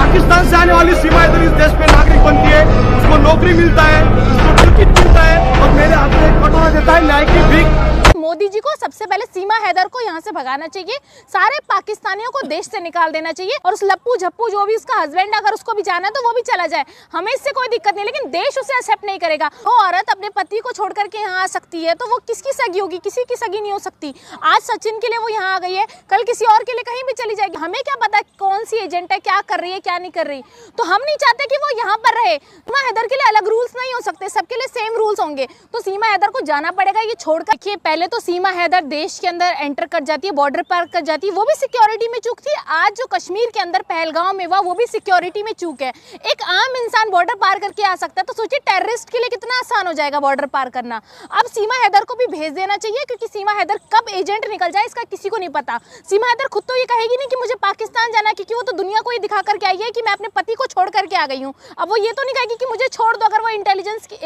पाकिस्तान से आने वाली सीमा इधर इस देश में नागरिक बनती है, उसको नौकरी मिलता है, उसको टिकट मिलता है और मेरे हाथ में एक कटोरा देता है न्याय की भीख। मोदी जी को सबसे पहले सीमा हैदर को यहाँ से भगाना चाहिए, सारे पाकिस्तानियों को देश से निकाल देना चाहिए और उस लप्पू झप्पू जो भी उसका हस्बैंड अगर उसको भी जाना है तो वो भी चला जाए, हमें इससे कोई दिक्कत नहीं, लेकिन देश उसे एक्सेप्ट नहीं करेगा। वो औरत अपने पति को छोड़ करके यहाँ आ सकती है तो वो किसकी सगी होगी? किसी की सगी नहीं हो सकती। आज सचिन के लिए वो यहाँ आ गई है, कल किसी और के लिए कहीं भी चली जाएगी। हमें क्या पता कौन सी एजेंट है, क्या कर रही है, क्या नहीं कर रही। तो हम नहीं चाहते कि वो यहाँ पर रहे। सीमा हैदर के लिए अलग रूल्स नहीं हो सकते, सबके लिए सेम रूल्स होंगे। तो सीमा हैदर को जाना पड़ेगा, ये छोड़कर। देखिए, पहले तो सीमा हैदर देश के अंदर एंटर कर जाती है, बॉर्डर पार कर जाती है, वो भी सिक्योरिटी में चूक थी। आज जो कश्मीर के अंदर पहलगांव में हुआ वो भी सिक्योरिटी में चूक है। एक आम इंसान बॉर्डर पार करके आ सकता है, तो सोचिए टेररिस्ट के लिए कितना आसान हो जाएगा बॉर्डर पार करना। अब सीमा हैदर को भी भेज देना चाहिए, क्योंकि सीमा हैदर कब एजेंट निकल जाए इसका किसी को नहीं पता। सीमा हैदर खुद तो ये कहेगी नहीं कि मुझे पाकिस्तान जाना है, क्योंकि वो तो दुनिया को ही दिखा करके आई है कि मैं अपने पति को छोड़ करके आ गई हूँ। अब वो ये तो नहीं कहेगी कि मुझे छोड़ दो। अगर वो इंटेलिजेंस की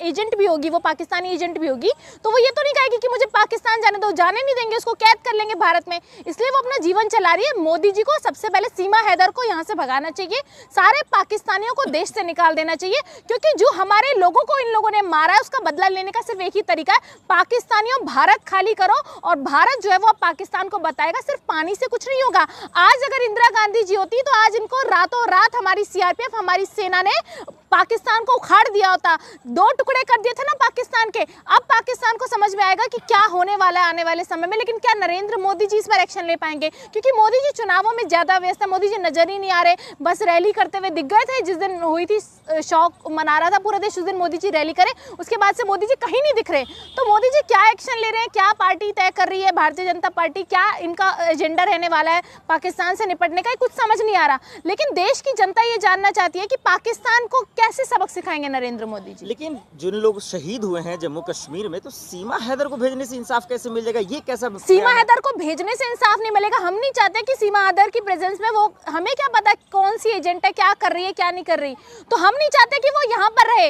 एजेंट भी होगी, वो पाकिस्तानी एजेंट भी होगी, तो वो ये तो नहीं कहेगी कि मुझे पाकिस्तान जाने दो, जाने नहीं देंगे, उसको कैद कर लेंगे भारत में। इसलिए वो अपना जीवन चला रही है। मोदी जी को सबसे पहले सीमा हैदर को यहाँ से भगाना चाहिए, सारे पाकिस्तानियों को देश से निकाल देना चाहिए, क्योंकि जो हमारे लोगों को इन लोगों ने मारा है उसका बदला लेने का सिर्फ एक ही तरीका है, पाकिस्तानियों भारत खाली करो। और भारत जो है वो पाकिस्तान को बताएगा सिर्फ पानी से कुछ नहीं होगा। आज अगर इंदिरा गांधी जी होती तो आज इनको रातों रात हमारी सीआरपीएफ, हमारी सेना ने पाकिस्तान को उखाड़ दिया होता, दो टुकड़े कर दिए थे ना पाकिस्तान के। अब पाकिस्तान को समझ में आएगा कि क्या होने वाला है आने वाले समय में। लेकिन क्या नरेंद्र मोदी जी इस पर एक्शन ले पाएंगे? क्योंकि मोदी जी चुनावों में ज्यादा व्यस्त है, मोदी जी नजर ही नहीं आ रहे, बस रैली करते हुए दिख गए थे। जिस दिन हुई थी, शौक मना रहा था पूरा देश, उस दिन मोदी जी रैली करे, उसके बाद से मोदी जी कहीं नहीं दिख रहे। तो मोदी जी क्या एक्शन ले रहे हैं, क्या पार्टी तय कर रही है भारतीय जनता पार्टी, क्या इनका एजेंडा रहने वाला है पाकिस्तान से निपटने का, कुछ समझ नहीं आ रहा। लेकिन देश की जनता ये जानना चाहती है कि पाकिस्तान को कैसे सबक सिखाएंगे नरेंद्र मोदी जी। लेकिन जिन लोग शहीद हुए हैं जम्मू कश्मीर में, तो सीमा हैदर को भेजने से इंसाफ कैसे मिल जाएगा? ये कैसा सीमा हैदर को भेजने से इंसाफ नहीं मिलेगा। हम नहीं चाहते कि सीमा हैदर की प्रेजेंस में वो, हमें क्या पता कौन सी एजेंट है, क्या कर रही है, क्या नहीं कर रही। तो हम नहीं चाहते कि वो यहाँ पर रहे।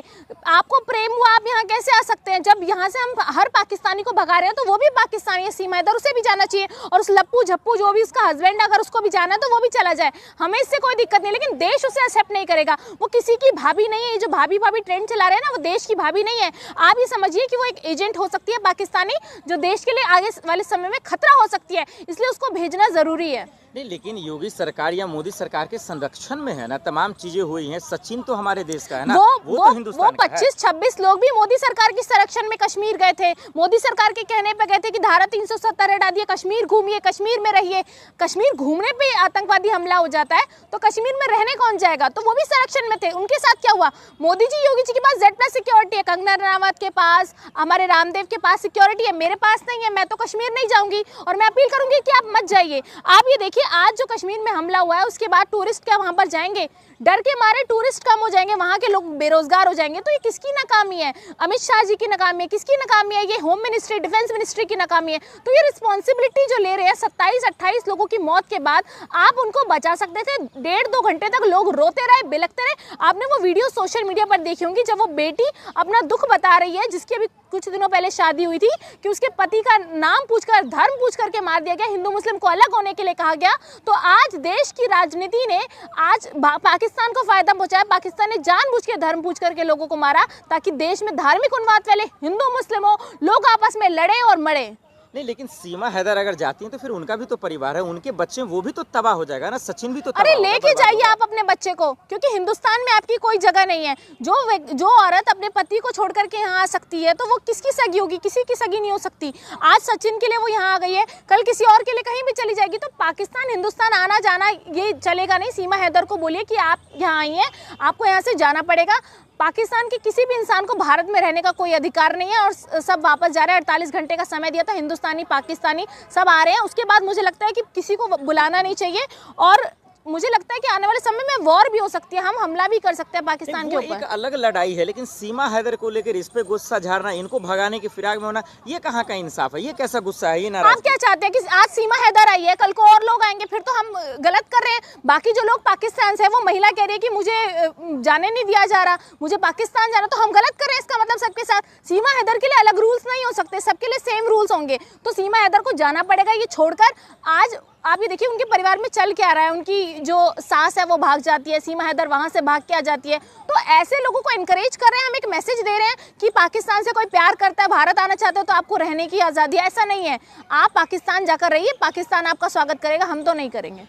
आपको प्रेम हुआ, आप यहाँ कैसे आ सकते हैं? जब यहाँ से हम हर पाकिस्तानी को भगा रहे हैं तो वो भी पाकिस्तानी है, सीमा हैदर, उसे भी जाना चाहिए। और उस लप्पू झप्पू जो भी उसका हस्बैंड अगर उसको भी जाना है तो वो भी चला जाए, हमें इससे कोई दिक्कत नहीं। लेकिन देश उसे एक्सेप्ट नहीं करेगा। वो किसी की भाभी नहीं है। जो भाभी ट्रेंड चला रहे हैं ना, वो देश की भाभी नहीं है। आप ये समझिए कि वो एक एजेंट हो सकती है पाकिस्तानी, जो देश के लिए आगे वाले समय में खतरा हो सकती है, इसलिए उसको भेजना जरूरी है। नहीं, लेकिन योगी सरकार या मोदी सरकार के संरक्षण में है ना, तमाम चीजें हुई हैं। सचिन तो हमारे देश का है ना, वो तो हिंदुस्तान का है। 25-26 लोग भी मोदी सरकार के संरक्षण में कश्मीर गए थे, मोदी सरकार के कहने पे गए थे कि धारा 370 हटा दिए, कश्मीर घूमिए, कश्मीर में रहिए। कश्मीर घूमने पे आतंकवादी हमला हो जाता है तो कश्मीर में रहने कौन जाएगा? तो वो भी संरक्षण में थे। उनके साथ क्या हुआ? मोदी जी, योगी जी के पास Z+ सिक्योरिटी है, कंगना रनावत के पास, हमारे रामदेव के पास सिक्योरिटी है, मेरे पास नहीं है। मैं तो कश्मीर नहीं जाऊंगी और मैं अपील करूंगी कि आप मत जाइए। आप ये देखिए, आज जो कश्मीर में हमला हुआ है उसके बाद टूरिस्ट क्या वहां पर जाएंगे? डर के मारे टूरिस्ट कम हो जाएंगे, वहां के लोग बेरोजगार हो जाएंगे। तो ये किसकी नाकामी है? अमित शाह जी की नाकामी है? किसकी नाकामी है? ये होम मिनिस्ट्री, डिफेंस मिनिस्ट्री की नाकामी है। तो ये रिस्पॉन्सिबिलिटी जो ले रहे हैं, 27-28 लोगों की मौत के बाद आप उनको बचा सकते थे। 1.5-2 घंटे तक लोग रोते रहे, बिलखते रहे। आपने वो वीडियो सोशल मीडिया पर देखी होंगी जब वो बेटी अपना दुख बता रही है, जिसकी अभी कुछ दिनों पहले शादी हुई थी, कि उसके पति का नाम पूछकर, धर्म पूछ करके मार दिया गया, हिंदू मुस्लिम को अलग होने के लिए कहा गया। तो आज देश की राजनीति ने आज पाकिस्तान को फायदा पहुंचाया। पाकिस्तान ने जानबूझ के धर्म पूछ करके लोगों को मारा, ताकि देश में धार्मिक उन्माद फैले, हिंदू मुस्लिम हो, लोग आपस में लड़े और मरे। नहीं, लेकिन सीमा हैदर अगर जाती हैं तो फिर उनका भी तो परिवार है, उनके बच्चे, वो भी तो तबाह हो जाएगा ना। सचिन भी तो तबाह। अरे लेके जाइए आप अपने बच्चे को, क्योंकि हिंदुस्तान में आपकी कोई जगह नहीं है। जो औरत अपने पति को छोड़ करके यहाँ आ सकती है तो वो किसकी सगी होगी? किसी की सगी नहीं हो सकती। आज सचिन के लिए वो यहाँ आ गई है, कल किसी और के लिए कहीं भी चली जाएगी। तो पाकिस्तान हिंदुस्तान आना जाना ये चलेगा नहीं। सीमा हैदर को बोलिए कि आप यहाँ आई हैं, आपको यहाँ से जाना पड़ेगा। पाकिस्तान के किसी भी इंसान को भारत में रहने का कोई अधिकार नहीं है और सब वापस जा रहे हैं। 48 घंटे का समय दिया था, हिंदुस्तानी पाकिस्तानी सब आ रहे हैं। उसके बाद मुझे लगता है कि किसी को बुलाना नहीं चाहिए और मुझे लगता है कि आने वाले समय में वॉर भी हो सकती है, हम हमला भी कर सकते हैं पाकिस्तान के ऊपर। एक अलग लड़ाई है, लेकिन सीमा हैदर को लेकर इस पे गुस्सा झाड़ना, इनको भगाने की फिराक में होना, ये कहाँ का इंसाफ है? ये कैसा गुस्सा है? ये नाराज आप क्या चाहते हैं कि आज सीमा हैदर आई है, कल को और लोग आएंगे, फिर तो हम गलत कर रहे हैं। बाकी जो लोग पाकिस्तान से है, वो महिला कह रही है कि मुझे जाने नहीं दिया जा रहा, मुझे पाकिस्तान जाना, तो हम गलत कर रहे हैं। इसका मतलब सबके साथ सीमा हैदर के लिए अलग रूल्स नहीं हो सकते, सबके लिए सेम रूल्स होंगे। तो सीमा हैदर को जाना पड़ेगा, ये छोड़कर आज आप ये देखिए उनके परिवार में चल क्या रहा है। उनकी जो सास है वो भाग जाती है, सीमा हैदर वहां से भाग के आ जाती है। तो ऐसे लोगों को एनकरेज कर रहे हैं, हम एक मैसेज दे रहे हैं कि पाकिस्तान से कोई प्यार करता है, भारत आना चाहते हो तो आपको रहने की आज़ादी है। ऐसा नहीं है, आप पाकिस्तान जाकर रहिए, पाकिस्तान आपका स्वागत करेगा, हम तो नहीं करेंगे।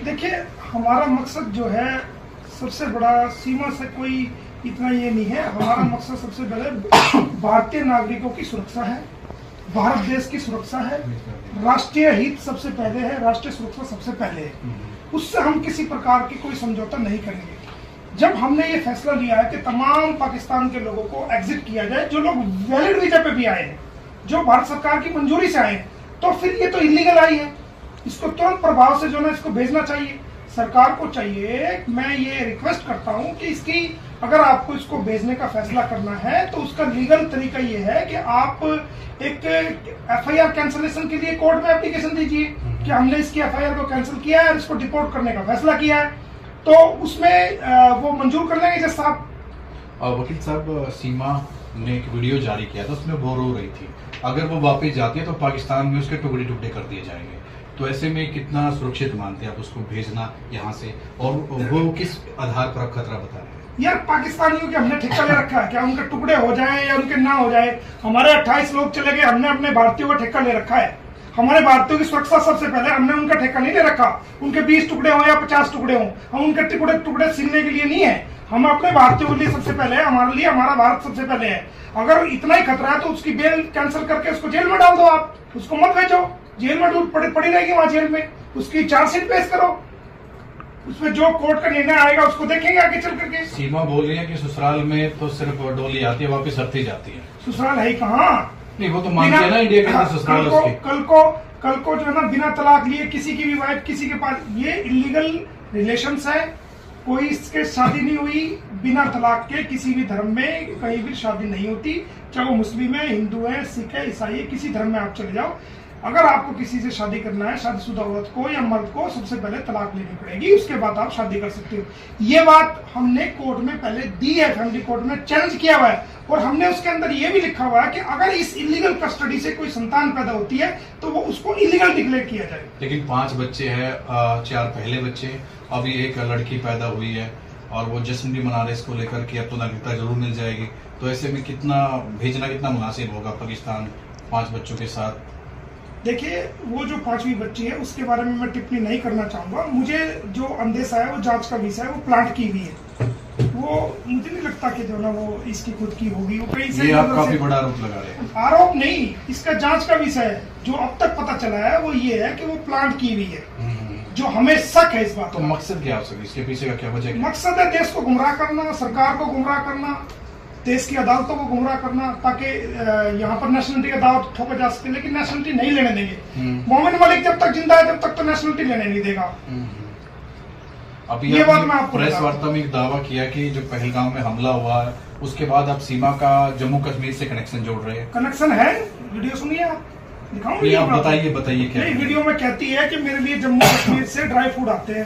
देखिए, हमारा मकसद जो है सबसे बड़ा सीमा से कोई इतना ये नहीं है। हमारा मकसद सबसे पहले भारतीय नागरिकों की सुरक्षा है, भारत देश की सुरक्षा है, राष्ट्रीय हित सबसे पहले है, राष्ट्रीय सुरक्षा सबसे पहले है। उससे हम किसी प्रकार की कोई समझौता नहीं करेंगे। जब हमने ये फैसला लिया है कि तमाम पाकिस्तान के लोगों को एग्जिट किया जाए, जो लोग वैलिड वीजा पे भी आए हैं, जो भारत सरकार की मंजूरी से आए हैं, तो फिर ये तो इलीगल आई है, इसको तुरंत प्रभाव से जो है इसको भेजना चाहिए। सरकार को चाहिए, मैं ये रिक्वेस्ट करता हूं कि इसकी अगर आपको इसको भेजने का फैसला करना है तो उसका लीगल तरीका ये है कि आप एक एफआईआर कैंसलेशन के लिए कोर्ट में एप्लीकेशन दीजिए कि हमने इसकी एफआईआर को कैंसिल किया है और इसको डिपोर्ट करने का फैसला किया है, तो उसमें वो मंजूर कर लेंगे जज साहब। वकील साहब, सीमा ने एक वीडियो जारी किया था, उसमें वो रो रही थी। अगर वो वापस जाती है तो पाकिस्तान में उसके टुकड़े टुकड़े कर दिए जाएंगे, तो ऐसे में कितना सुरक्षित मानते हैं आप उसको भेजना यहाँ से, और वो किस आधार पर आप खतरा बता रहे हैं? यार, पाकिस्तानियों के हमने ठेका ले रखा है क्या? उनके टुकड़े हो जाएं या उनके ना हो जाए, हमारे 28 लोग चले गए, हमने अपने भारतीयों का ठेका ले रखा है। हमारे भारतीयों की सुरक्षा सबसे पहले, हमने उनका ठेका नहीं ले रखा। उनके 20 टुकड़े हो या 50 टुकड़े हो, हम उनके टुकड़े छीनने के लिए नहीं है। हम अपने भारतीयों के लिए सबसे पहले है, हमारे लिए हमारा भारत सबसे पहले है। अगर इतना ही खतरा है तो उसकी बेल कैंसिल करके उसको जेल में डाल दो, आप उसको मत भेजो, जेल में पड़ी रहेगी वहां जेल में। उसकी चार्जशीट पेश करो, उसमें जो कोर्ट का निर्णय आएगा उसको देखेंगे आगे चल करके। सीमा बोल रही है कि ससुराल में तो सिर्फ डोली आती है, वापस हरती जाती है। ससुराल है कहाँ? नहीं, वो तो मानते हैं ना इंडिया के अंदर ससुराल उसके। कल को जो है ना, बिना तलाक लिए किसी की भी वाइफ किसी के पास, ये इलीगल रिलेशंस है। कोई इसके शादी नहीं हुई बिना तलाक के, किसी भी धर्म में कहीं भी शादी नहीं होती, चाहे वो मुस्लिम है, हिंदू है, सिख है, ईसाई है, किसी धर्म में आप चले जाओ। अगर आपको किसी से शादी करना है, शादीशुदा औरत को या मर्द को, सबसे पहले तलाक लेनी पड़ेगी, उसके बाद आप शादी कर सकते हो। ये बात हमने कोर्ट में पहले दी है, फैमिली कोर्ट में चैलेंज किया हुआ है, और हमने उसके अंदर ये भी लिखा हुआ है कि अगर इस इलीगल कस्टडी से कोई संतान पैदा होती है तो वो उसको इलीगल डिक्लेयर किया जाए। लेकिन 5 बच्चे हैं, 4 पहले बच्चे, अभी एक लड़की पैदा हुई है और वो जश्न भी मना रहे इसको लेकर कि अब तो नागरिकता जरूर मिल जाएगी। तो ऐसे में भेजना कितना मुनासिब होगा पाकिस्तान 5 बच्चों के साथ? देखिए, वो जो 5वीं बच्ची है उसके बारे में मैं टिप्पणी नहीं करना चाहूंगा। मुझे जो अंदेशा है वो जांच का विषय है, वो प्लांट की हुई है, वो मुझे नहीं लगता कि जो ना वो इसकी खुद की होगी। वो कहीं से, ये आप काफी बड़ा आरोप लगा रहे हैं। आरोप नहीं, इसका जांच का विषय है। जो अब तक पता चला है वो ये है कि वो प्लांट की हुई है, जो हमें शक है इस बात। तो मकसद क्या हो सकता है, इसके पीछे का क्या वजह है? मकसद है देश को गुमराह करना, सरकार को गुमराह करना, देश की अदालतों को गुमराह करना, ताकि यहाँ पर नेशनलिटी का दावा ठोका जा सके, लेकिन नेशनलिटी नहीं लेने देंगे। मोमिन मलिक जब तक जिंदा है तब तक तो नेशनलिटी लेने नहीं देगा। अभी ये बात मैं आपको प्रेस वार्ता में एक दावा किया कि जो पहलगाम में हमला हुआ है उसके बाद आप सीमा का जम्मू कश्मीर से कनेक्शन जोड़ रहे हैं। कनेक्शन है, वीडियो सुनिए, आप दिखाऊंगी। आप बताइए क्या वीडियो में कहती है कि मेरे लिए जम्मू कश्मीर से ड्राई फूड आते हैं।